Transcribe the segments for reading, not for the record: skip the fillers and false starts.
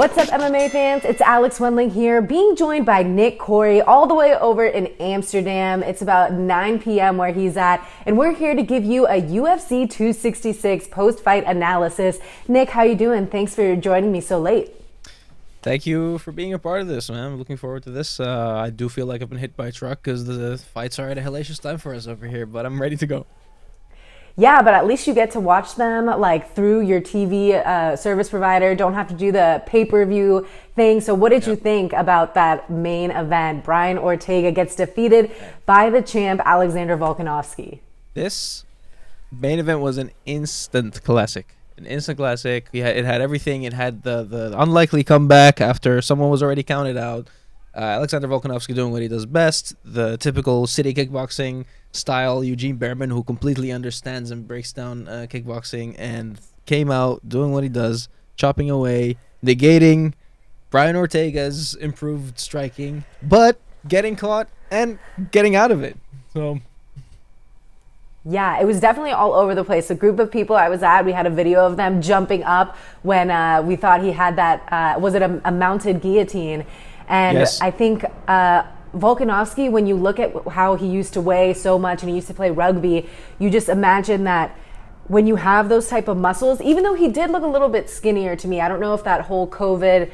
What's up, MMA fans? It's Alex Wendling here, being joined by Nick Corey all the way over in Amsterdam. It's about 9 p.m. where he's at, and we're here to give you a UFC 266 post-fight analysis. Nick, how you doing? Thanks for joining me so late. Thank you for being a part of this, man. I'm looking forward to this. I do feel like I've been hit by a truck because the fights are at a hellacious time for us over here, but I'm ready to go. Yeah, but at least you get to watch them like through your TV service provider. Don't have to do the pay-per-view thing. So what did you think about that main event? Brian Ortega gets defeated by the champ Alexander Volkanovski. This main event was an instant classic. An instant classic. It had everything. It had the unlikely comeback after someone was already counted out. Alexander Volkanovski doing what he does best. The typical city kickboxing style Eugene Behrman, who completely understands and breaks down kickboxing, and came out doing what he does, chopping away, negating Brian Ortega's improved striking, but getting caught and getting out of it. So yeah, it was definitely all over the place. The group of people I was at, we had a video of them jumping up when we thought he had that, was it a mounted guillotine? And yes. I think Volkanovski, when you look at how he used to weigh so much and he used to play rugby, you just imagine that when you have those type of muscles, even though he did look a little bit skinnier to me, I don't know if that whole COVID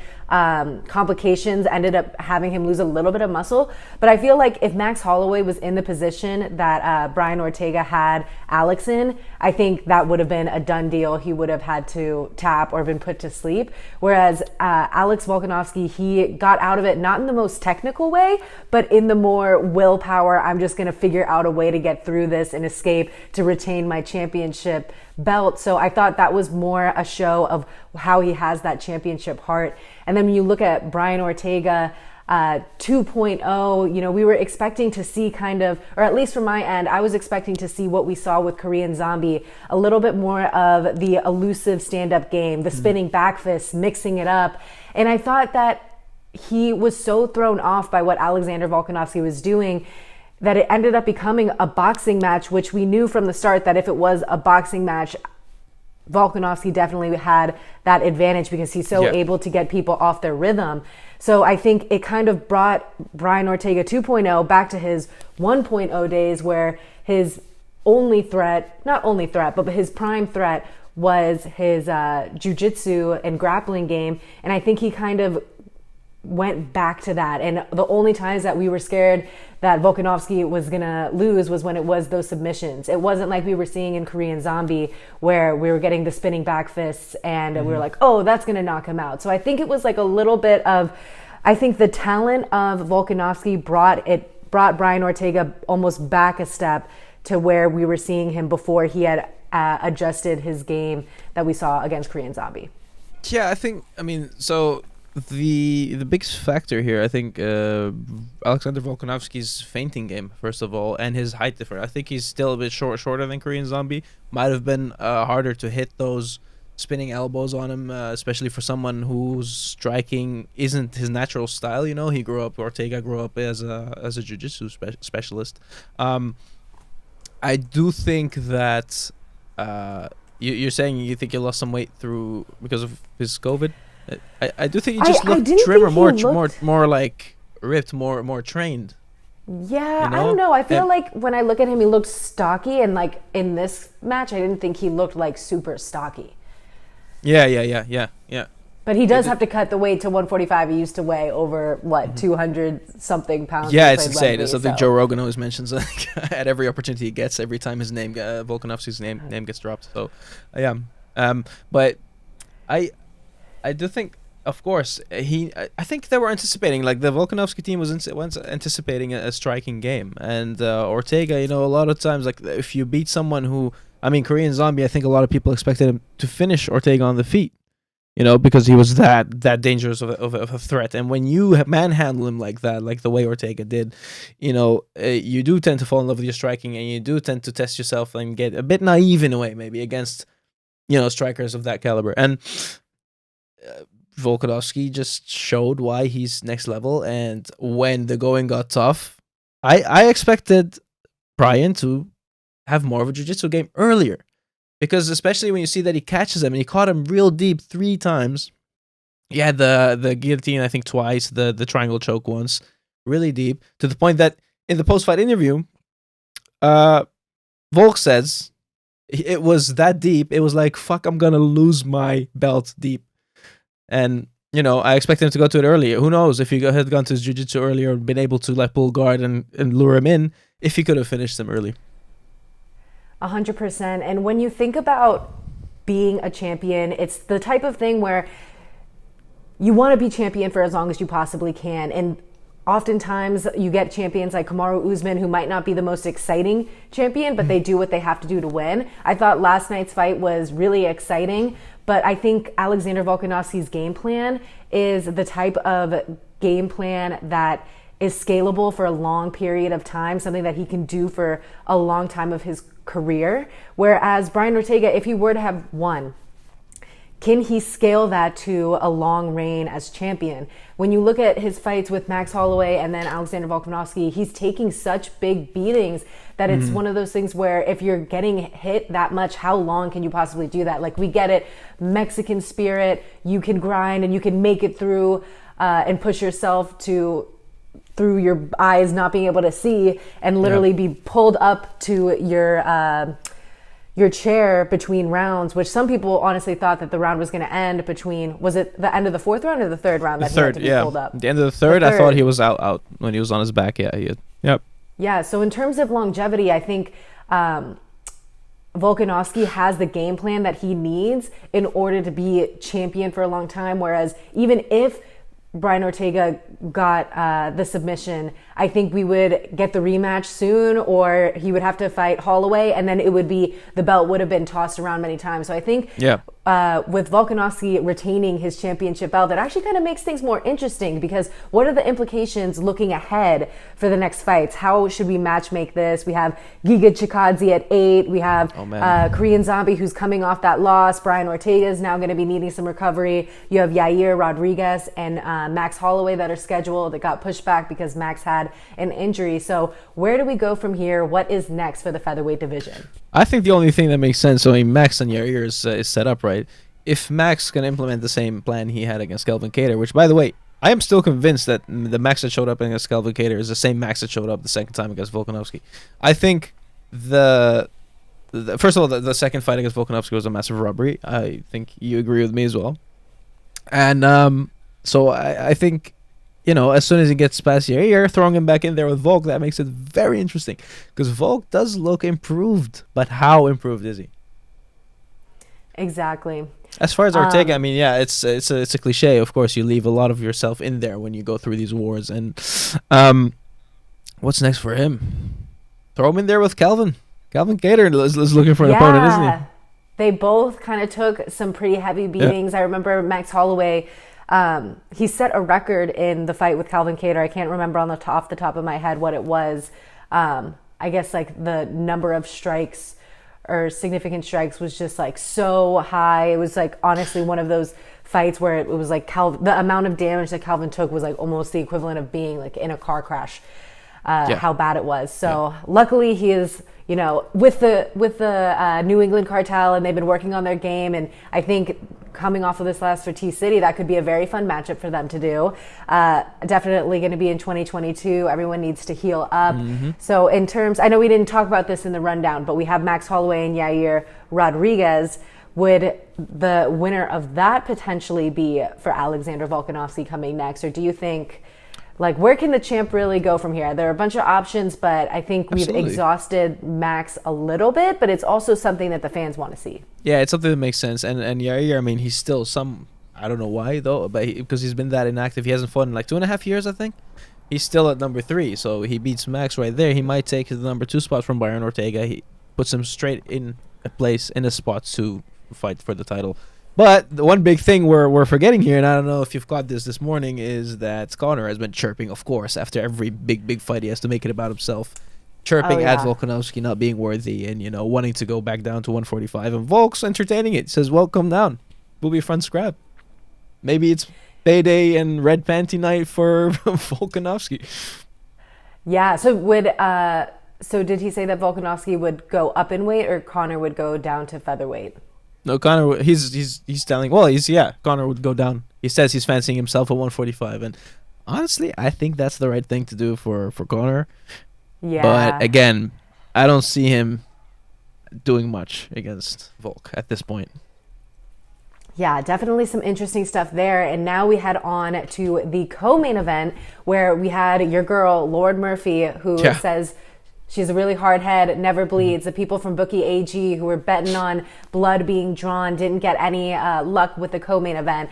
complications ended up having him lose a little bit of muscle, but I feel like if Max Holloway was in the position that Brian Ortega had Alex in, I think that would have been a done deal. He would have had to tap or been put to sleep. Whereas Alex Volkanovski, he got out of it not in the most technical way, but in the more willpower, I'm just going to figure out a way to get through this and escape to retain my championship belt. So I thought that was more a show of how he has that championship heart. And then when you look at Brian Ortega 2.0, you know, we were expecting to see kind of, or at least from my end, I was expecting to see what we saw with Korean Zombie, a little bit more of the elusive stand-up game, the spinning back fists, mixing it up. And I thought that he was so thrown off by what Alexander Volkanovski was doing that it ended up becoming a boxing match, which we knew from the start that if it was a boxing match, Volkanovski definitely had that advantage because he's so able to get people off their rhythm. So I think it kind of brought Brian Ortega 2.0 back to his 1.0 days, where his only threat, not only threat, but his prime threat was his jiu-jitsu and grappling game. And I think he kind of went back to that. And the only times that we were scared that Volkanovski was going to lose was when it was those submissions. It wasn't like we were seeing in Korean Zombie where we were getting the spinning back fists and we were like, oh, that's going to knock him out. So I think it was like a little bit of, I think the talent of Volkanovski brought Brian Ortega almost back a step to where we were seeing him before he had adjusted his game that we saw against Korean Zombie. Yeah, so the biggest factor here, I think, Alexander Volkanovski's feinting game, first of all, and his height difference. I think he's still a bit shorter than Korean Zombie. Might have been harder to hit those spinning elbows on him, especially for someone whose striking isn't his natural style. You know, Ortega grew up as a jiu-jitsu specialist. I do think that you're saying you think he lost some weight because of his COVID. I do think he just looked trimmer, more like ripped, more trained. Yeah, you know? I don't know. I feel like when I look at him, he looked stocky, and like in this match, I didn't think he looked like super stocky. Yeah. But he does have to cut the weight to 145. He used to weigh over 200 something pounds. Yeah, it's insane. It's something Joe Rogan always mentions like, at every opportunity he gets. Every time his name, Volkanovski's name gets dropped. So, yeah. But I do think, of course, I think they were anticipating, like the Volkanovski team was anticipating a striking game. And Ortega, you know, a lot of times, like if you beat someone who, Korean Zombie, I think a lot of people expected him to finish Ortega on the feet, you know, because he was that dangerous of a threat. And when you manhandle him like that, like the way Ortega did, you know, you do tend to fall in love with your striking, and you do tend to test yourself and get a bit naive in a way, maybe, against, you know, strikers of that caliber. And Volkanovski just showed why he's next level. And when the going got tough, I expected Brian to have more of a jiu-jitsu game earlier, because especially when you see that he catches him, and he caught him real deep 3 times, Yeah, the guillotine, I think twice, the triangle choke once, really deep, to the point that in the post fight interview, Volk says it was that deep. It was like, fuck, I'm gonna lose my belt deep. And I expect him to go to it earlier. Who knows if he had gone to his jiu-jitsu earlier, been able to like pull guard and lure him in, if he could have finished him early. 100%. And when you think about being a champion, it's the type of thing where you want to be champion for as long as you possibly can. And oftentimes you get champions like Kamaru Usman, who might not be the most exciting champion, but they do what they have to do to win. I thought last night's fight was really exciting, but I think Alexander Volkanovski's game plan is the type of game plan that is scalable for a long period of time, something that he can do for a long time of his career. Whereas Brian Ortega, if he were to have won, can he scale that to a long reign as champion? When you look at his fights with Max Holloway and then Alexander Volkanovski, he's taking such big beatings that it's one of those things where if you're getting hit that much, how long can you possibly do that? Like, we get it, Mexican spirit, you can grind and you can make it through and push yourself through your eyes not being able to see and literally be pulled up to your chair between rounds, which some people honestly thought that the round was going to end between, was it the end of the fourth round or the third round that he had to be pulled up? The end of the third, I thought he was out when he was on his back. Yep. Yeah, so in terms of longevity, I think Volkanovski has the game plan that he needs in order to be champion for a long time, whereas even if Brian Ortega got the submission, I think we would get the rematch soon, or he would have to fight Holloway, and then the belt would have been tossed around many times. So I think with Volkanovski retaining his championship belt, it actually kind of makes things more interesting, because what are the implications looking ahead for the next fights? How should we match make this? We have Giga Chikadze at 8. We have Korean Zombie, who's coming off that loss. Brian Ortega is now going to be needing some recovery. You have Yair Rodriguez and Max Holloway that are scheduled, that got pushed back because Max had an injury. So where do we go from here? What is next for the featherweight division? I think the only thing that makes sense, so Max and Yair is set up right. If Max can implement the same plan he had against Calvin Kattar, which, by the way, I am still convinced that the Max that showed up against Calvin Kattar is the same Max that showed up the second time against Volkanovski. I think first of all, the second fight against Volkanovski was a massive robbery. I think you agree with me as well. And so I think, as soon as he gets past Yair, throwing him back in there with Volk, that makes it very interesting. Because Volk does look improved, but how improved is he? Exactly. As far as Ortega, I mean, yeah, it's a cliche. Of course, you leave a lot of yourself in there when you go through these wars. And what's next for him? Throw him in there with Calvin. Calvin Kattar is looking for an opponent, isn't he? They both kind of took some pretty heavy beatings. I remember Max Holloway, he set a record in the fight with Calvin Kattar. I can't remember off the top of my head what it was. I guess like the number of strikes or significant strikes was just like so high. It was like honestly one of those fights where it was like the amount of damage that Calvin took was like almost the equivalent of being like in a car crash. How bad it was. So luckily he is, with the New England cartel, and they've been working on their game. And I think coming off of this last for T-City, that could be a very fun matchup for them to do. Definitely going to be in 2022. Everyone needs to heal up. So in terms, I know we didn't talk about this in the rundown, but we have Max Holloway and Yair Rodriguez. Would the winner of that potentially be for Alexander Volkanovski coming next? Or do you think, where can the champ really go from here? There are a bunch of options, but I think we've exhausted Max a little bit, but it's also something that the fans want to see. Yeah, it's something that makes sense. And Yair, I mean, he's still I don't know why, though, but because he's been that inactive. He hasn't fought in 2.5 years, I think. He's still at number 3, so he beats Max right there. He might take the number 2 spot from Brian Ortega. He puts him straight in a spot to fight for the title. But the one big thing we're forgetting here, and I don't know if you've caught this morning, is that Conor has been chirping, of course, after every big fight. He has to make it about himself. Chirping at Volkanovski not being worthy and, wanting to go back down to 145. And Volk's entertaining it. Says, well, come down. We'll be a fun scrap. Maybe it's payday and red panty night for Volkanovski. Yeah, so did he say that Volkanovski would go up in weight or Conor would go down to featherweight? No, Conor. He's telling. Well, Conor would go down. He says he's fancying himself at 145, and honestly, I think that's the right thing to do for Conor. Yeah. But again, I don't see him doing much against Volk at this point. Yeah, definitely some interesting stuff there. And now we head on to the co-main event where we had your girl, Lord Murphy, who says she's a really hard head, never bleeds. The people from Bookie AG who were betting on blood being drawn didn't get any luck with the co-main event.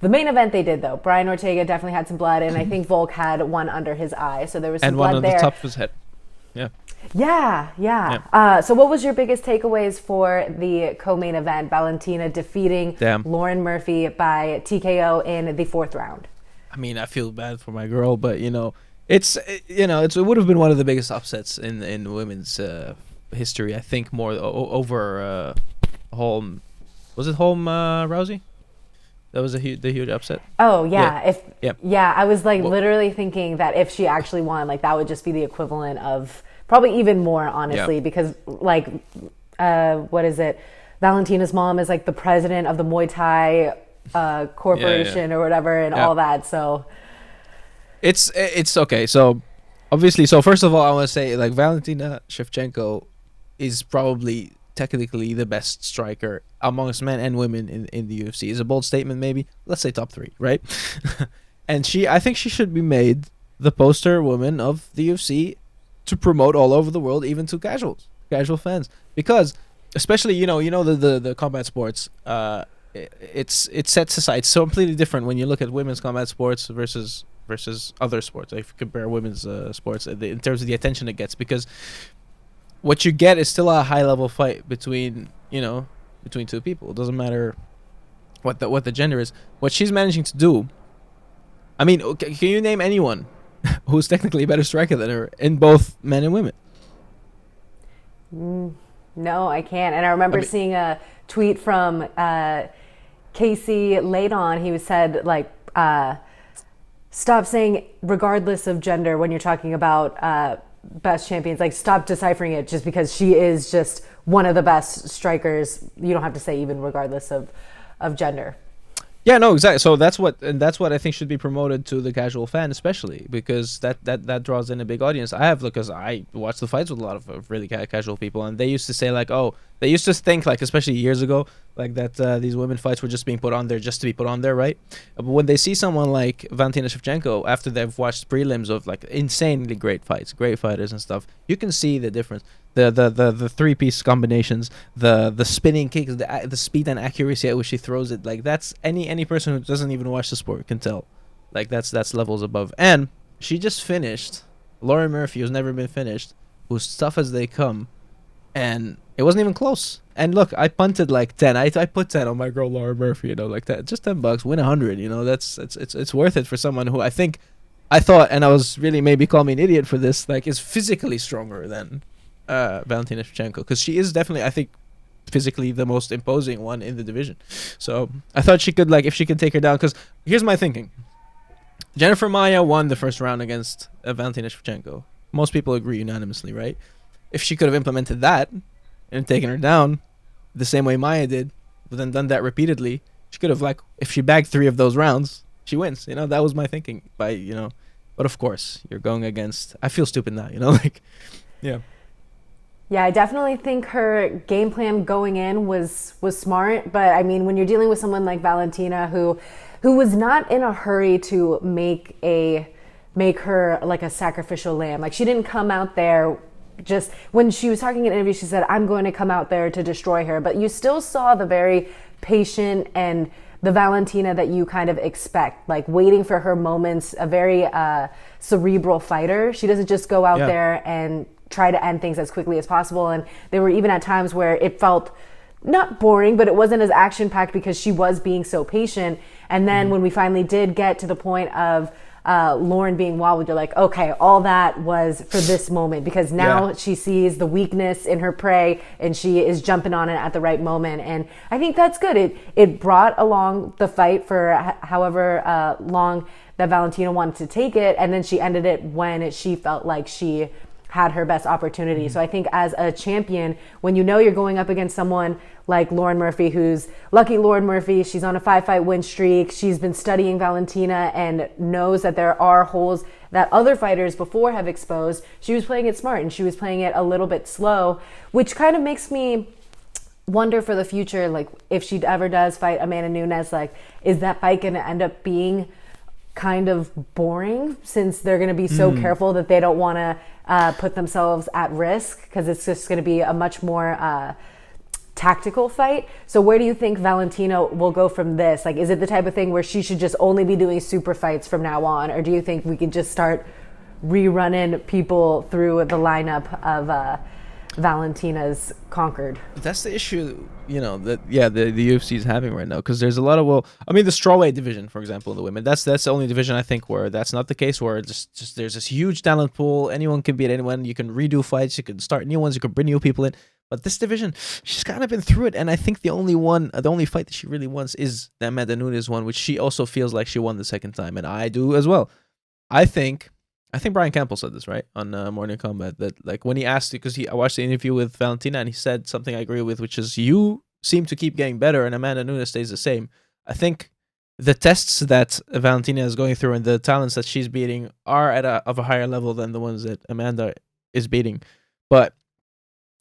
The main event they did, though. Brian Ortega definitely had some blood, and I think Volk had one under his eye. So there was some blood there. And one on the top of his head. Yeah. So what was your biggest takeaways for the co-main event? Valentina defeating Lauren Murphy by TKO in the 4th round. I mean, I feel bad for my girl, but it would have been one of the biggest upsets in women's history. I think more over Holm. Was it Holm Rousey? That was the huge upset. Oh yeah, I was literally thinking that if she actually won, that would just be the equivalent of probably even more, honestly, because what is it? Valentina's mom is the president of the Muay Thai corporation or whatever, and all that. So it's okay. So obviously, first of all, I want to say Valentina Shevchenko is probably technically the best striker amongst men and women in the UFC. Is a bold statement, maybe. Let's say top 3, right? And I think she should be made the poster woman of the UFC to promote all over the world, even to casual fans, because especially the combat sports, it sets aside. It's so completely different when you look at women's combat sports versus other sports. If you compare women's sports in terms of the attention it gets, because what you get is still a high level fight between two people. It doesn't matter what the gender is. What she's managing to do, I mean, can you name anyone who's technically a better striker than her in both men and women? No, I can't. And I remember seeing a tweet from Casey Laydon. He said stop saying regardless of gender when you're talking about best champions. Stop deciphering it just because she is just one of the best strikers. You don't have to say even regardless of gender. Yeah, no, exactly. So that's what I think should be promoted to the casual fan, especially because that draws in a big audience. Because I watch the fights with a lot of really casual people, and they used to say they used to think especially years ago, that these women fights were just being put on there just to be put on there, right? But when they see someone like Valentina Shevchenko after they've watched prelims of insanely great fights, great fighters and stuff, you can see the difference. The 3-piece combinations, the spinning kicks, the speed and accuracy at which she throws it, that's any person who doesn't even watch the sport can tell. That's levels above. And she just finished Lauren Murphy, who's never been finished, who's tough as they come, and it wasn't even close. And look, I punted 10. I put 10 on my girl Lauren Murphy, that. Just $10, win 100. It's worth it for someone who I thought, and I was really maybe call me an idiot for this, is physically stronger than Valentina Shevchenko, because she is definitely, I think, physically the most imposing one in the division. So I thought she could, if she could take her down, because here's my thinking. Jennifer Maia won the first round against Valentina Shevchenko. Most people agree unanimously, right? If she could have implemented that and taken her down the same way Maia did, but then done that repeatedly, she could have, if she bagged 3 of those rounds, she wins. That was my thinking. But of course, you're going against, I feel stupid now, yeah. Yeah, I definitely think her game plan going in was smart. But I mean, when you're dealing with someone like Valentina, who was not in a hurry to make her a sacrificial lamb. She didn't come out there just when she was talking in an interview. She said, "I'm going to come out there to destroy her." But you still saw the very patient and the Valentina that you kind of expect, waiting for her moments. A very cerebral fighter. She doesn't just go out there and try to end things as quickly as possible. And there were even at times where it felt not boring, but it wasn't as action-packed because she was being so patient. And then when we finally did get to the point of Lauren being wobbled, you're like, okay, all that was for this moment, because now she sees the weakness in her prey and she is jumping on it at the right moment. And I think that's good. It brought along the fight for however long that Valentina wanted to take it, and then she ended it when she felt like she had her best opportunity. So I think as a champion, when you know you're going up against someone like Lauren Murphy, who's lucky Lauren Murphy, she's on a 5-fight win streak. She's been studying Valentina and knows that there are holes that other fighters before have exposed. She was playing it smart and she was playing it a little bit slow, which kind of makes me wonder for the future, like if she ever does fight Amanda Nunes, like is that fight going to end up being kind of boring since they're going to be so careful that they don't want to put themselves at risk, because it's just going to be a much more tactical fight. So where do you think Valentina will go from this? Like, is it the type of thing where she should just only be doing super fights from now on, or do you think we could just start rerunning people through the lineup of Valentina's conquered? That's the issue, that the UFC is having right now, because there's a lot of the strawweight division, for example, in the women. That's the only division I think where that's not the case, where just there's this huge talent pool. Anyone can beat anyone. You can redo fights. You can start new ones. You can bring new people in. But this division, she's kind of been through it, and I think the only fight that she really wants is the Amanda Nunes one, which she also feels like she won the second time, and I do as well. I think Brian Campbell said this, right, on Morning Combat, that like when he asked, because I watched the interview with Valentina and he said something I agree with, which is you seem to keep getting better and Amanda Nunes stays the same. I think the tests that Valentina is going through and the talents that she's beating are of a higher level than the ones that Amanda is beating. But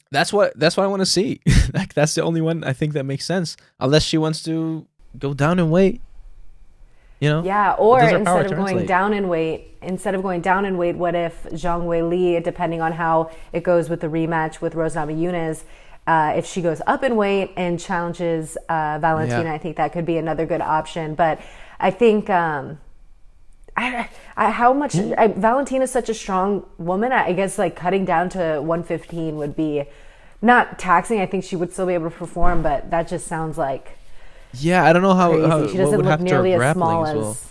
that's what I want to see. Like that's the only one I think that makes sense, unless she wants to go down in weight. Yeah, or instead of going down in weight, what if Zhang Weili, depending on how it goes with the rematch with Rose Namajunas, if she goes up in weight and challenges Valentina, I think that could be another good option. But I think Valentina's such a strong woman. I guess like cutting down to 115 would be not taxing. I think she would still be able to perform, but that just sounds like. Yeah, I don't know how she doesn't look nearly as small as.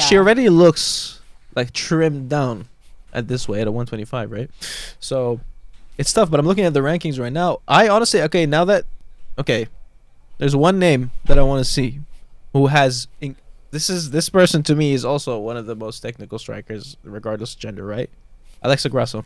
She already looks like trimmed down at this weight at 125, right? So it's tough. But I'm looking at the rankings right now. I honestly, there's one name that I want to see, who has. This person to me is also one of the most technical strikers, regardless of gender, right? Alexa Grasso.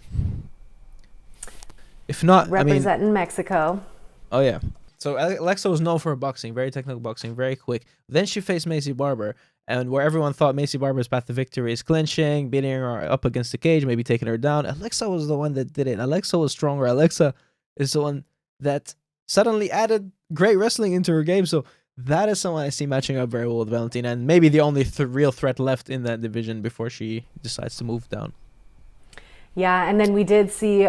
If not, representing Mexico. Oh yeah. So Alexa was known for her boxing, very technical boxing, very quick. Then she faced Macy Barber, and where everyone thought Macy Barber's path to victory is clinching, beating her up against the cage, maybe taking her down. Alexa was the one that did it. Alexa was stronger. Alexa is the one that suddenly added great wrestling into her game. So that is someone I see matching up very well with Valentina, and maybe the only real threat left in that division before she decides to move down. Yeah, and then we did see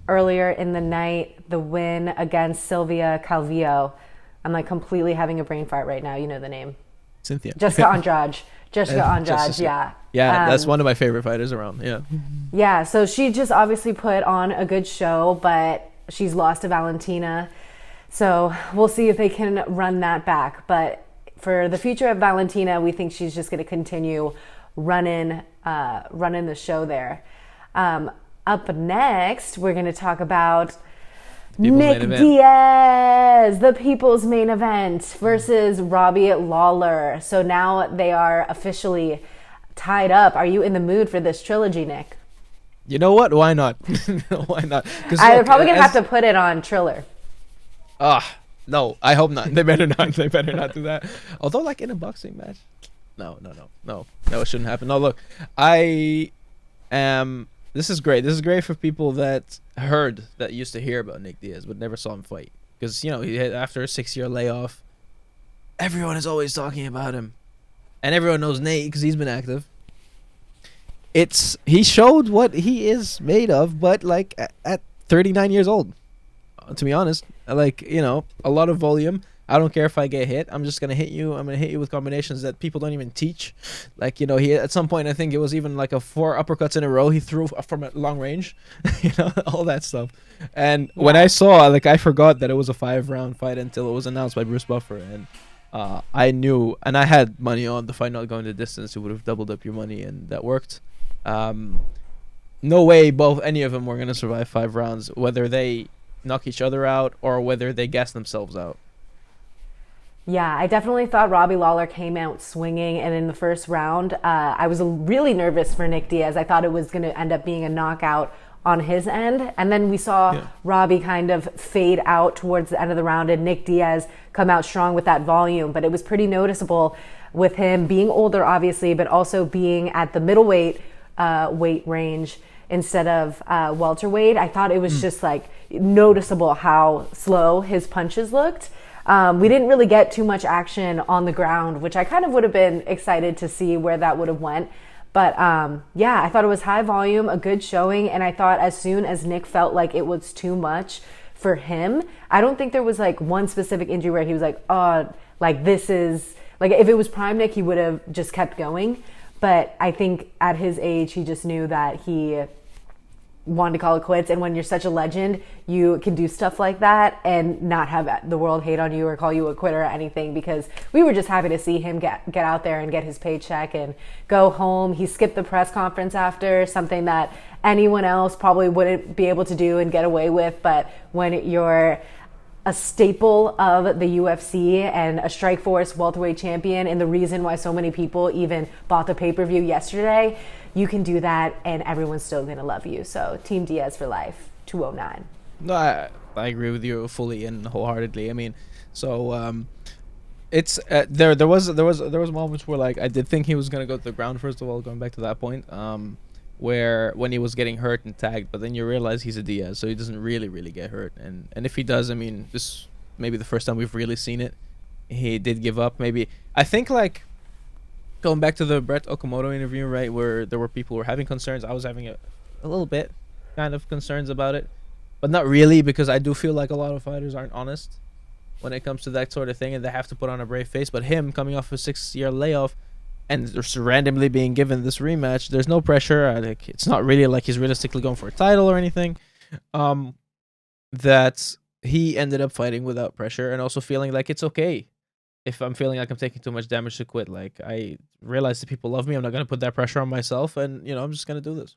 earlier in the night the win against Sylvia Calvillo. I'm like completely having a brain fart right now. You know the name. Cynthia. Jessica Andrade. Yeah. Yeah, that's one of my favorite fighters around. Yeah. Yeah, so she just obviously put on a good show, but she's lost to Valentina. So we'll see if they can run that back. But for the future of Valentina, we think she's just going to continue running the show there. Up next, we're going to talk about Nick Diaz, the people's main event, versus Robbie Lawler. So now they are officially tied up. Are you in the mood for this trilogy, Nick? You know what? Why not? Why not? They're probably going to have to put it on Triller. No, I hope not. They better not. They better not do that. Although, like in a boxing match, no, it shouldn't happen. No, look, this is great. This is great for people that used to hear about Nick Diaz but never saw him fight. Because, he had, after a 6-year layoff, everyone is always talking about him. And everyone knows Nate because he's been active. He showed what he is made of, but like at 39 years old. To be honest, like, a lot of volume. I don't care if I get hit. I'm just going to hit you. I'm going to hit you with combinations that people don't even teach. Like, he at some point, I think it was even like 4 uppercuts in a row he threw from a long range. All that stuff. And when I saw, I forgot that it was a 5-round fight until it was announced by Bruce Buffer. And I knew, and I had money on the fight not going the distance. It would have doubled up your money, and that worked. No way any of them were going to survive 5 rounds, whether they knock each other out or whether they gas themselves out. Yeah, I definitely thought Robbie Lawler came out swinging, and in the first round, I was really nervous for Nick Diaz. I thought it was going to end up being a knockout on his end, and then we saw Robbie kind of fade out towards the end of the round, and Nick Diaz come out strong with that volume. But it was pretty noticeable with him being older, obviously, but also being at the middleweight weight range instead of welterweight. I thought it was just like noticeable how slow his punches looked. We didn't really get too much action on the ground, which I kind of would have been excited to see where that would have went. But yeah, I thought it was high volume, a good showing. And I thought as soon as Nick felt like it was too much for him, I don't think there was like one specific injury where he was like, oh, like this is, like if it was prime Nick, he would have just kept going. But I think at his age, he just knew that he wanted to call it quits. And when you're such a legend, you can do stuff like that and not have the world hate on you or call you a quitter or anything, because we were just happy to see him get out there and get his paycheck and go home. He skipped the press conference after, something that anyone else probably wouldn't be able to do and get away with. But when you're a staple of the UFC and a Strikeforce welterweight champion, and the reason why so many people even bought the pay-per-view yesterday, you can do that and everyone's still going to love you. So Team Diaz for life, 209. No, I agree with you fully and wholeheartedly. I mean, so it's there was moments where like I did think he was going to go to the ground, first of all, going back to that point, where when he was getting hurt and tagged, but then you realize he's a Diaz, so he doesn't really get hurt. And if he does, I mean, this may be the first time we've really seen it. He did give up, maybe. I think like going back to the Brett Okamoto interview, right, where there were people who were having concerns. I was having a little bit kind of concerns about it, but not really, because I do feel like a lot of fighters aren't honest when it comes to that sort of thing, and they have to put on a brave face. But him coming off a 6-year layoff and just randomly being given this rematch, there's no pressure. Like, it's not really like he's realistically going for a title or anything. That he ended up fighting without pressure and also feeling like it's okay if I'm feeling like I'm taking too much damage to quit. Like, I realize that people love me. I'm not going to put that pressure on myself, and, you know, I'm just going to do this.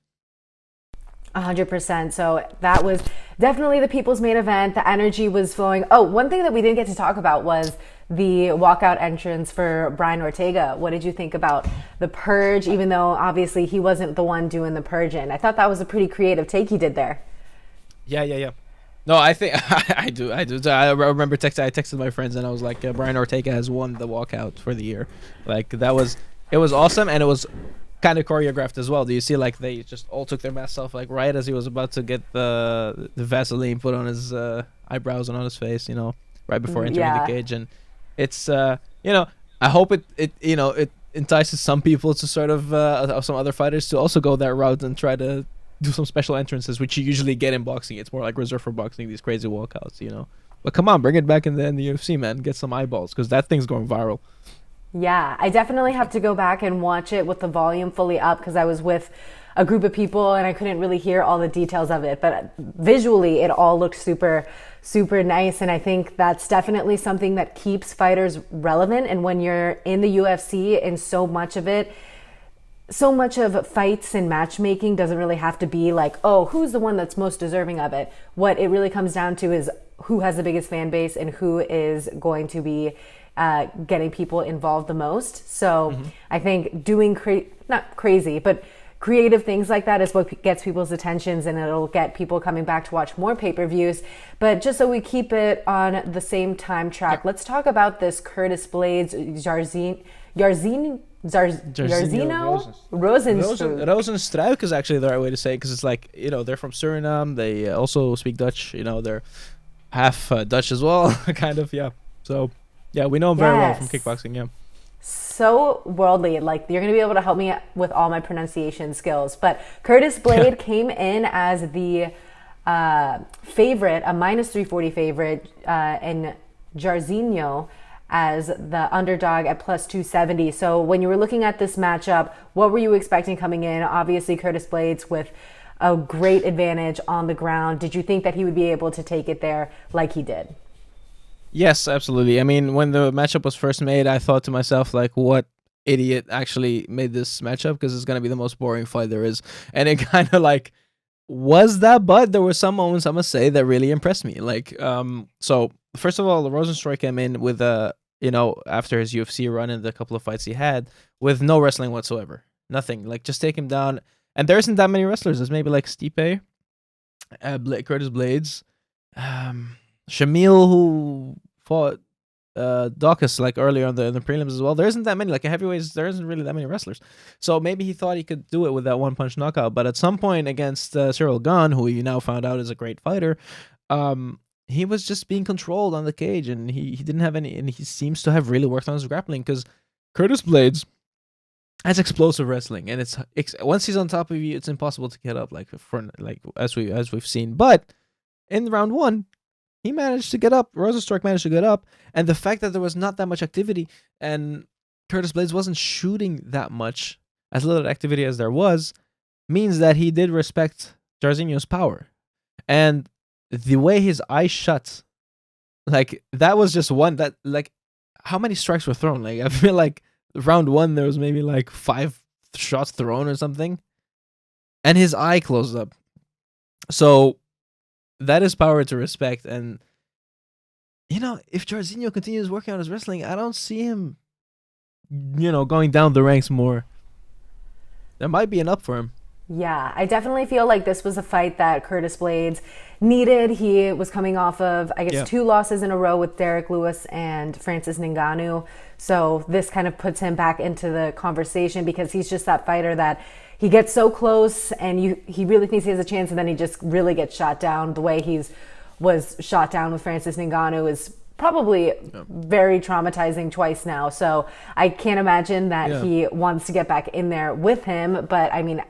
100%. So that was definitely the people's main event. The energy was flowing. Oh, one thing that we didn't get to talk about was the walkout entrance for Brian Ortega. What did you think about the purge, even though obviously he wasn't the one doing the purging? I thought that was a pretty creative take he did there. Yeah. No, I think I do. I remember I texted my friends and I was like, Brian Ortega has won the walkout for the year. Like, it was awesome, and it was kind of choreographed as well. Do you see, like, they just all took their masks off, like, right as he was about to get the Vaseline put on his eyebrows and on his face, you know, right before entering the cage. And it's you know, I hope it you know, it entices some people to sort of some other fighters to also go that route and try to do some special entrances, which you usually get in boxing. It's more like reserved for boxing, these crazy walkouts, you know. But come on, bring it back in the UFC, man. Get some eyeballs, because that thing's going viral. Yeah, I definitely have to go back and watch it with the volume fully up, because I was with a group of people and I couldn't really hear all the details of it. But visually, it all looked super, super nice. And I think that's definitely something that keeps fighters relevant. And when you're in the UFC and so much of fights and matchmaking doesn't really have to be like, oh, who's the one that's most deserving of it? What it really comes down to is who has the biggest fan base and who is going to be getting people involved the most. So I think doing not crazy, but creative things like that is what gets people's attentions, and it'll get people coming back to watch more pay-per-views. But just so we keep it on the same time track, let's talk about this Curtis Blades Jairzinho Rozenstruik is actually the right way to say it, because it's like, you know, they're from Suriname. They also speak Dutch. You know, they're half Dutch as well, kind of. Yeah. So yeah, we know him very well from kickboxing. Yeah. So worldly, like, you're going to be able to help me with all my pronunciation skills. But Curtis Blade came in as the favorite, a minus 340 favorite, and Jairzinho as the underdog at plus 270. So when you were looking at this matchup, what were you expecting coming in? Obviously, Curtis Blades with a great advantage on the ground. Did you think that he would be able to take it there like he did? Yes, absolutely. I mean, when the matchup was first made, I thought to myself, like, what idiot actually made this matchup, because it's going to be the most boring fight there is. And it kind of, like, was that, but there were some moments, I must say, that really impressed me. Like, so, first of all, Rozenstruik came in with a after his UFC run and the couple of fights he had, with no wrestling whatsoever. Nothing. Like, just take him down. And there isn't that many wrestlers. There's maybe like Stipe, Curtis Blades, Shamil, who fought Dawkins like earlier on the prelims as well. There isn't that many. Like, heavyweights, there isn't really that many wrestlers. So maybe he thought he could do it with that one-punch knockout. But at some point against Cyril Gane, who you now found out is a great fighter, he was just being controlled on the cage, and he didn't have any, and he seems to have really worked on his grappling, because Curtis Blades has explosive wrestling, and it's once he's on top of you, it's impossible to get up, as we've seen. But in round 1, he managed to get up. Rosenstruck managed to get up, and the fact that there was not that much activity, and Curtis Blades wasn't shooting that much, as little activity as there was, means that he did respect Jairzinho's power. And the way his eyes shut, like, that was just one that, like, how many strikes were thrown? Like, I feel like round 1 there was maybe like 5 shots thrown or something, and his eye closed up. So that is power to respect. And if Jairzinho continues working on his wrestling, I don't see him going down the ranks more. There might be an up for him. Yeah, I definitely feel like this was a fight that Curtis Blades needed. He was coming off of, I guess, 2 losses in a row with Derek Lewis and Francis Ngannou. So this kind of puts him back into the conversation, because he's just that fighter that he gets so close and he really thinks he has a chance, and then he just really gets shot down. The way he was shot down with Francis Ngannou is probably very traumatizing twice now. So I can't imagine that he wants to get back in there with him. But I mean,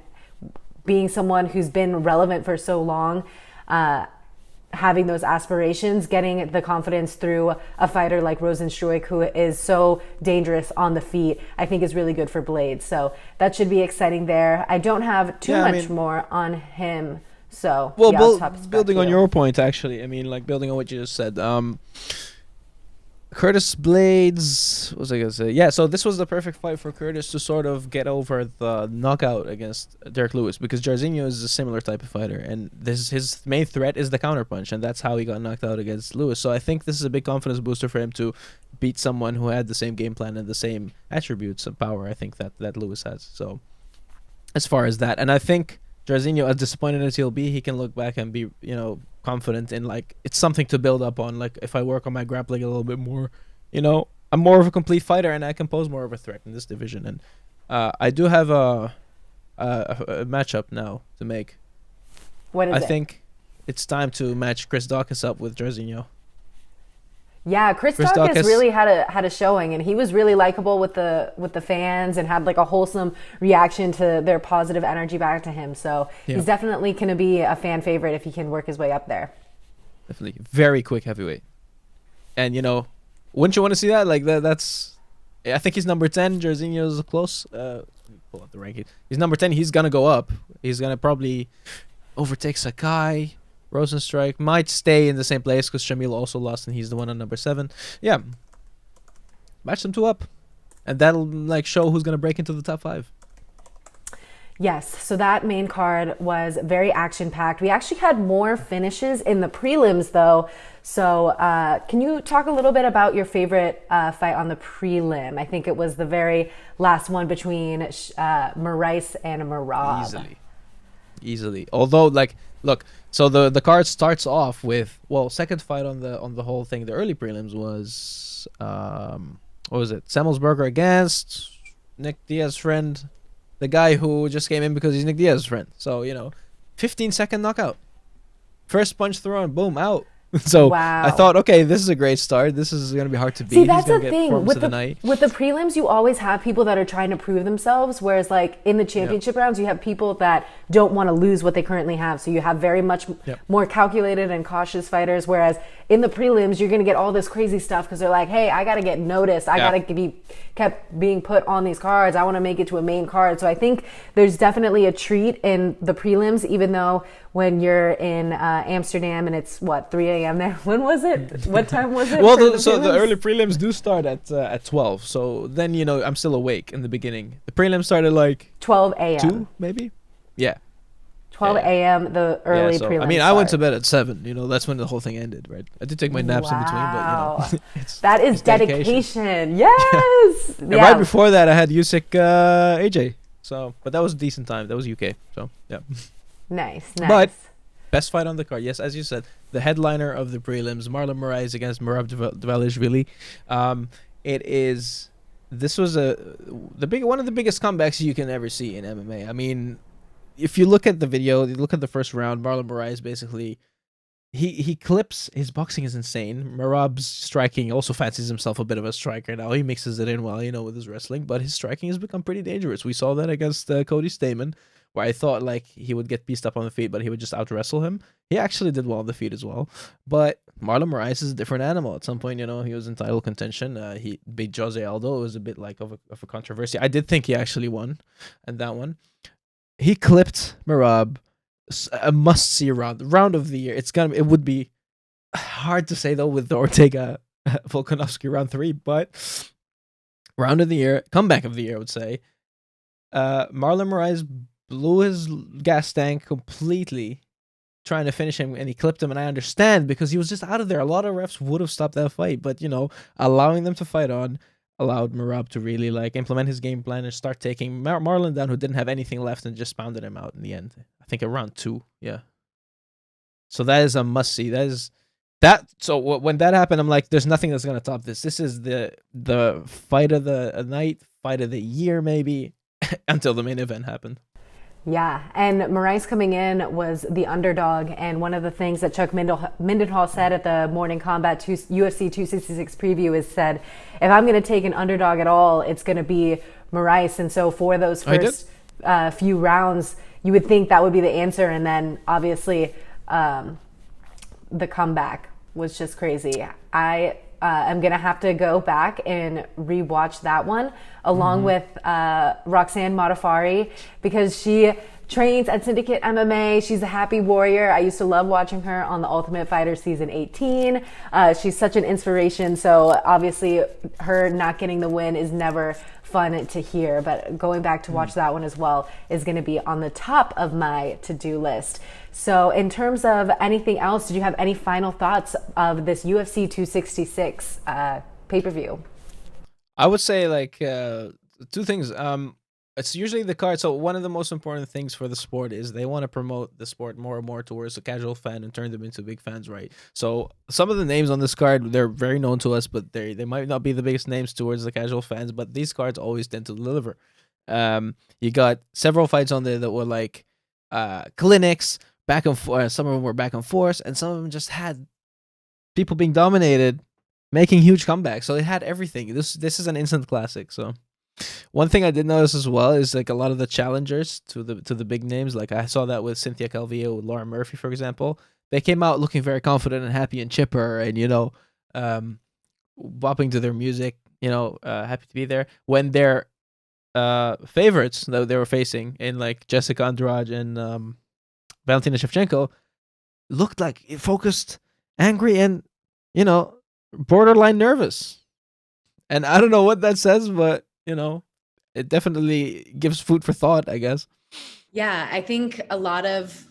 being someone who's been relevant for so long, having those aspirations, getting the confidence through a fighter like Rosenstruck, who is so dangerous on the feet, I think is really good for Blades. So that should be exciting there. I don't have too much more on him. So, building on your point, actually, I mean, like, building on what you just said, Curtis Blades, what was I going to say? Yeah, so this was the perfect fight for Curtis to sort of get over the knockout against Derek Lewis, because Jairzinho is a similar type of fighter, and his main threat is the counterpunch, and that's how he got knocked out against Lewis. So I think this is a big confidence booster for him to beat someone who had the same game plan and the same attributes of power, I think, that Lewis has. So as far as that, and I think Jairzinho, as disappointed as he'll be, he can look back and be, confident in, like, it's something to build up on. Like, if I work on my grappling a little bit more, I'm more of a complete fighter, and I can pose more of a threat in this division. And I do have a matchup now to make. What is it? I think it's time to match Chris Dawkins up with Jairzinho. Yeah, Chris Dawkins really had a showing, and he was really likable with the fans, and had like a wholesome reaction to their positive energy back to him. So he's definitely going to be a fan favorite if he can work his way up there. Definitely. Very quick heavyweight. And, wouldn't you want to see that? Like, that's... I think he's number 10. Jairzinho's close. Pull up the ranking. He's number 10. He's going to go up. He's going to probably overtake Sakai. Rosenstruck might stay in the same place, because Shamil also lost, and he's the one on number 7. Yeah. Match them 2 up. And that'll, like, show who's going to break into the top 5. Yes, so that main card was very action-packed. We actually had more finishes in the prelims, though. So can you talk a little bit about your favorite fight on the prelim? I think it was the very last one between Morais and Marab. Easily. Although, like, look, so the card starts off with, second fight on the whole thing. The early prelims was, what was it? Semmelsberger against Nick Diaz's friend. The guy who just came in because he's Nick Diaz's friend. So, 15-second knockout. First punch thrown, boom, out. So I thought, okay, this is a great start. This is going to be hard to beat. See, that's the thing. With the prelims, you always have people that are trying to prove themselves, whereas like in the championship rounds, you have people that don't want to lose what they currently have. So you have very much more calculated and cautious fighters, whereas in the prelims, you're going to get all this crazy stuff because they're like, hey, I got to get noticed. I got to be kept being put on these cards. I want to make it to a main card. So I think there's definitely a treat in the prelims, even though when you're in Amsterdam and it's 3 a.m. there. When was it? What time was it? Well, the early prelims do start at 12. So then, I'm still awake in the beginning. The prelims started like 12 a.m. 2 maybe? Yeah. 12 a.m. the Yeah, early so I prelim mean, I went to start. bed at 7. That's when the whole thing ended, right? I did take my naps in between, but Wow. it's That is it's dedication. dedication. Yeah. Yes. And right Yeah. before that, I had Usyk AJ. So, but that was a decent time. That was UK. So, yeah. Nice. But Nice. best fight on the card. Yes, as you said, the headliner of the prelims, Marlon Morais against Marab Dvalishvili. It is. This was one of the biggest comebacks you can ever see in MMA. I mean, if you look at the video, you look at the first round, Marlon Morais basically he clips. His boxing is insane. Marab's striking also fancies himself a bit of a striker now. He mixes it in well, with his wrestling, but his striking has become pretty dangerous. We saw that against Cody Stamen, where I thought like he would get pieced up on the feet, but he would just out wrestle him. He actually did well on the feet as well. But Marlon Morais is a different animal. At some point, he was in title contention. He beat Jose Aldo. It was a bit like of a controversy. I did think he actually won, and that one he clipped Marab. A must-see round of the year. It would be hard to say though with the Ortega Volkanovski round 3, but round of the year, comeback of the year, I would say. Marlon Morais blew his gas tank completely trying to finish him, and he clipped him, and I understand because he was just out of there. A lot of refs would have stopped that fight, but allowing them to fight on allowed Marab to really like implement his game plan and start taking Marlon down, who didn't have anything left, and just pounded him out in the end. I think around 2, yeah. So that is a must see. So when that happened, I'm like, there's nothing that's gonna top this. This is the fight of the night, fight of the year, maybe, until the main event happened. Yeah, and Morais coming in was the underdog, and one of the things that Chuck Mindenhall said at the Morning Combat UFC 266 preview is said, if I'm going to take an underdog at all, it's going to be Morais. And so for those first few rounds, you would think that would be the answer, and then obviously the comeback was just crazy. I am going to have to go back and rewatch that one along with Roxanne Modafferi, because she trains at Syndicate MMA. She's a happy warrior. I used to love watching her on The Ultimate Fighter season 18. She's such an inspiration. So obviously her not getting the win is never fun to hear, but going back to watch that one as well is going to be on the top of my to-do list. So in terms of anything else, did you have any final thoughts of this UFC 266 pay-per-view? I would say like 2 things. It's usually the card. So one of the most important things for the sport is they want to promote the sport more and more towards the casual fan and turn them into big fans, right? So some of the names on this card, they're very known to us, but they might not be the biggest names towards the casual fans, but these cards always tend to deliver. You got several fights on there that were like clinics, back and forth. Some of them were back and forth, and some of them just had people being dominated, making huge comebacks. So it had everything. This is an instant classic. So one thing I did notice as well is like a lot of the challengers to the big names. Like I saw that with Cynthia Calvillo, with Lauren Murphy, for example. They came out looking very confident and happy and chipper, and bopping to their music. Happy to be there. When their favorites that they were facing in like Jessica Andrade and Valentina Shevchenko looked like focused, angry, and borderline nervous. And I don't know what that says, but it definitely gives food for thought, I guess. Yeah, I think a lot of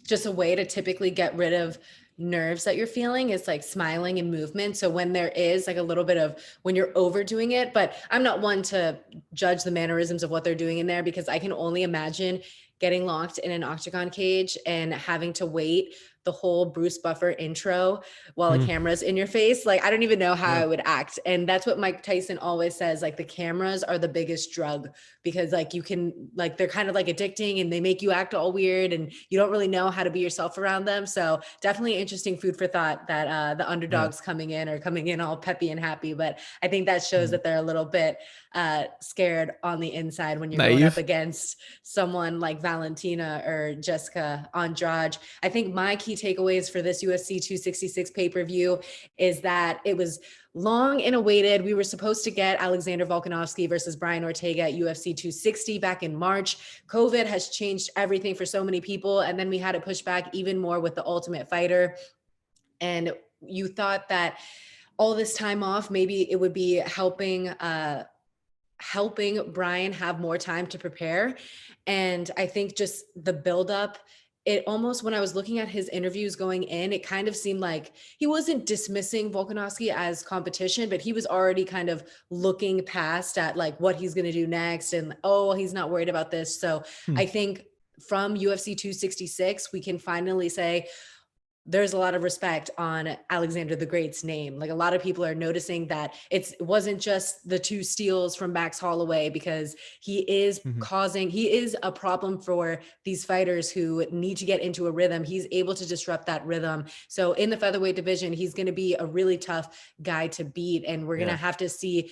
just a way to typically get rid of nerves that you're feeling is like smiling and movement. So when there is like a little bit of when you're overdoing it, but I'm not one to judge the mannerisms of what they're doing in there, because I can only imagine getting locked in an octagon cage and having to wait the whole Bruce Buffer intro while a camera's in your face. Like, I don't even know how I would act. And that's what Mike Tyson always says, like the cameras are the biggest drug, because like you can, like, they're kind of like addicting and they make you act all weird and you don't really know how to be yourself around them. So definitely interesting food for thought that the underdogs coming in all peppy and happy. But I think that shows that they're a little bit scared on the inside when you're going up against someone like Valentina or Jessica Andrade. I think my key takeaways for this UFC 266 pay-per-view is that it was long and awaited. We were supposed to get Alexander Volkanovski versus Brian Ortega at UFC 260 back in March. COVID has changed everything for so many people. And then we had to push back even more with the Ultimate Fighter. And you thought that all this time off, maybe it would be helping helping Brian have more time to prepare. And I think just the buildup, it almost, when I was looking at his interviews going in, it kind of seemed like he wasn't dismissing Volkanovski as competition, but he was already kind of looking past at like what he's going to do next. And, oh, he's not worried about this. So I think from UFC 266, we can finally say, there's a lot of respect on Alexander the Great's name. Like a lot of people are noticing that it wasn't just the 2 steals from Max Holloway, because he is he is a problem for these fighters who need to get into a rhythm. He's able to disrupt that rhythm. So in the featherweight division, he's going to be a really tough guy to beat. And we're going to have to see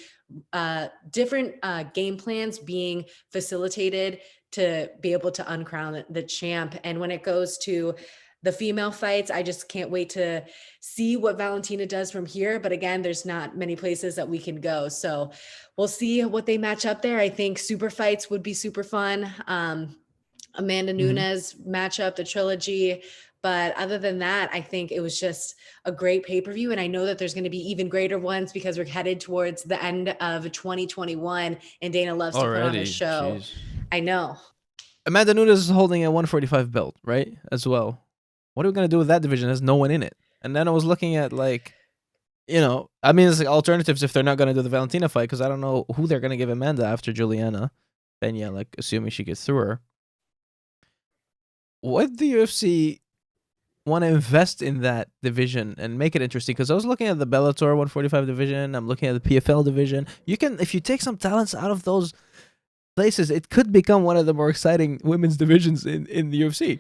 different game plans being facilitated to be able to uncrown the champ. And when it goes to the female fights, I just can't wait to see what Valentina does from here. But again, there's not many places that we can go. So we'll see what they match up there. I think super fights would be super fun. Amanda Nunes matchup, the trilogy. But other than that, I think it was just a great pay-per-view. And I know that there's going to be even greater ones because we're headed towards the end of 2021 and Dana loves to put on a show. Jeez. I know. Amanda Nunes is holding a 145 belt, right? As well. What are we going to do with that division? There's no one in it. And then I was looking at, like, you know, I mean, it's like alternatives if they're not going to do the Valentina fight, because I don't know who they're going to give Amanda after Juliana. Then, yeah, like, assuming she gets through her. What the UFC want to invest in that division and make it interesting? Because I was looking at the Bellator 145 division. I'm looking at the PFL division. You can, if you take some talents out of those places, it could become one of the more exciting women's divisions in the UFC.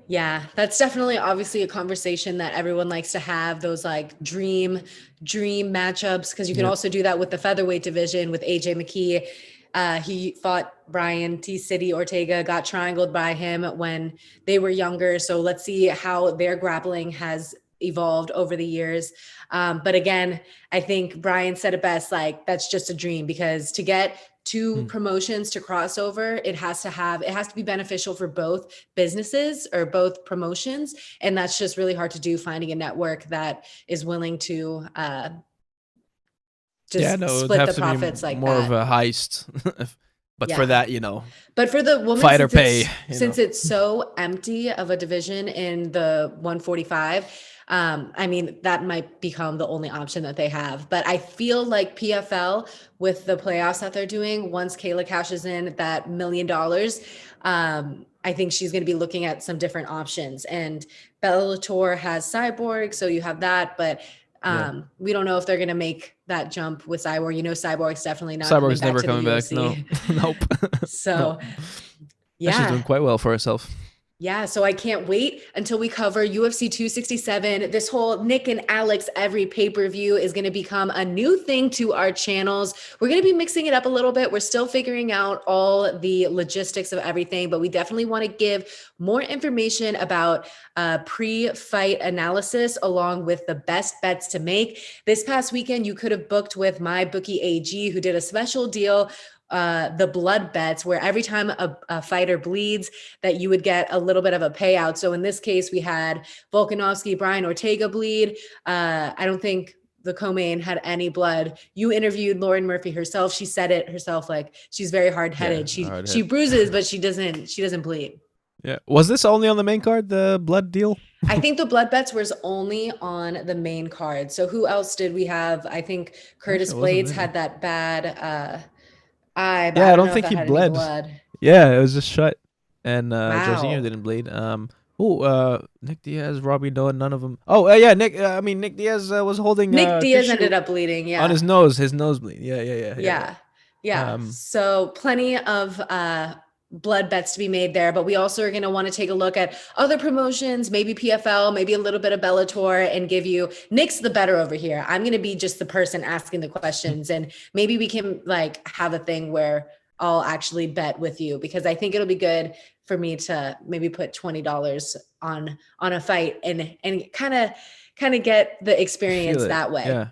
Yeah, that's definitely obviously a conversation that everyone likes to have, those like dream matchups, because you can also do that with the featherweight division with AJ McKee. He fought Brian T-City Ortega, got triangled by him when they were younger. So let's see how their grappling has evolved over the years. But again, I think Brian said it best, like that's just a dream, because to get 2 promotions to cross over, it has to be beneficial for both businesses or both promotions. And that's just really hard to do, finding a network that is willing to split the profits like more that. More of a heist. But for that, you know. But for the women, fighter pay, since it's so empty of a division in the 145, I mean, that might become the only option that they have. But I feel like PFL, with the playoffs that they're doing, once Kayla cashes in that $1 million, I think she's going to be looking at some different options. And Bellator has Cyborg, so you have that. But we don't know if they're going to make that jump with Cyborg. You know, Cyborg's definitely not coming back to the UFC. No, nope. So, yeah. She's doing quite well for herself. Yeah, so I can't wait until we cover UFC 267. This whole Nick and Alex every pay-per-view is going to become a new thing to our channels. We're going to be mixing it up a little bit. We're still figuring out all the logistics of everything, but we definitely want to give more information about pre-fight analysis along with the best bets to make. This past weekend, you could have booked with MyBookie AG, who did a special deal, the blood bets, where every time a fighter bleeds, that you would get a little bit of a payout. So in this case, we had Volkanovski, Brian Ortega bleed. I don't think the co-main had any blood. You interviewed Lauren Murphy herself. She said it herself, like she's very hard-headed. She bruises, but she doesn't bleed. Yeah. Was this only on the main card, the blood deal? I think the blood bets was only on the main card. So who else did we have? I think Curtis Blades had that bad I don't think he bled. Yeah, it was just shut. And Jorginho didn't bleed. Nick Diaz, Robbie Noah, none of them. Nick Diaz was holding. Nick Diaz ended up bleeding. Yeah, on his nosebleed. Yeah. So plenty of blood bets to be made there, but we also are going to want to take a look at other promotions, maybe PFL, maybe a little bit of Bellator, and give you Nick's the better over here. I'm going to be just the person asking the questions, and maybe we can like have a thing where I'll actually bet with you, because I think it'll be good for me to maybe put $20 on a fight and kind of get the experience that way. Yeah.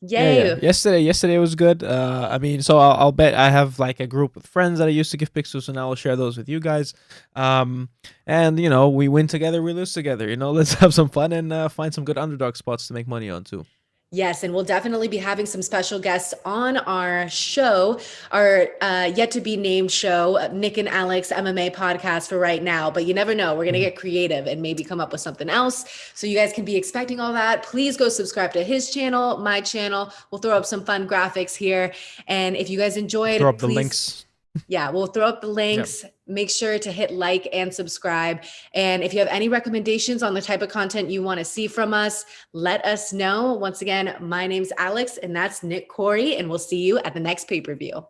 Yay. Yeah. Yesterday was good. So I'll bet. I have like a group of friends that I used to give picks to, so now I'll share those with you guys. And you know, we win together, we lose together. You know, let's have some fun and find some good underdog spots to make money on too. Yes, and we'll definitely be having some special guests on our show, our yet to be named show, Nick and Alex MMA podcast for right now. But you never know. We're going to get creative and maybe come up with something else. So you guys can be expecting all that. Please go subscribe to his channel, my channel. We'll throw up some fun graphics here. And if you guys enjoyed, throw up please, the links. Yeah, we'll throw up the links. Yep. Make sure to hit like and subscribe. And if you have any recommendations on the type of content you want to see from us, let us know. Once again, my name's Alex, and that's Nick Corey, and we'll see you at the next pay-per-view.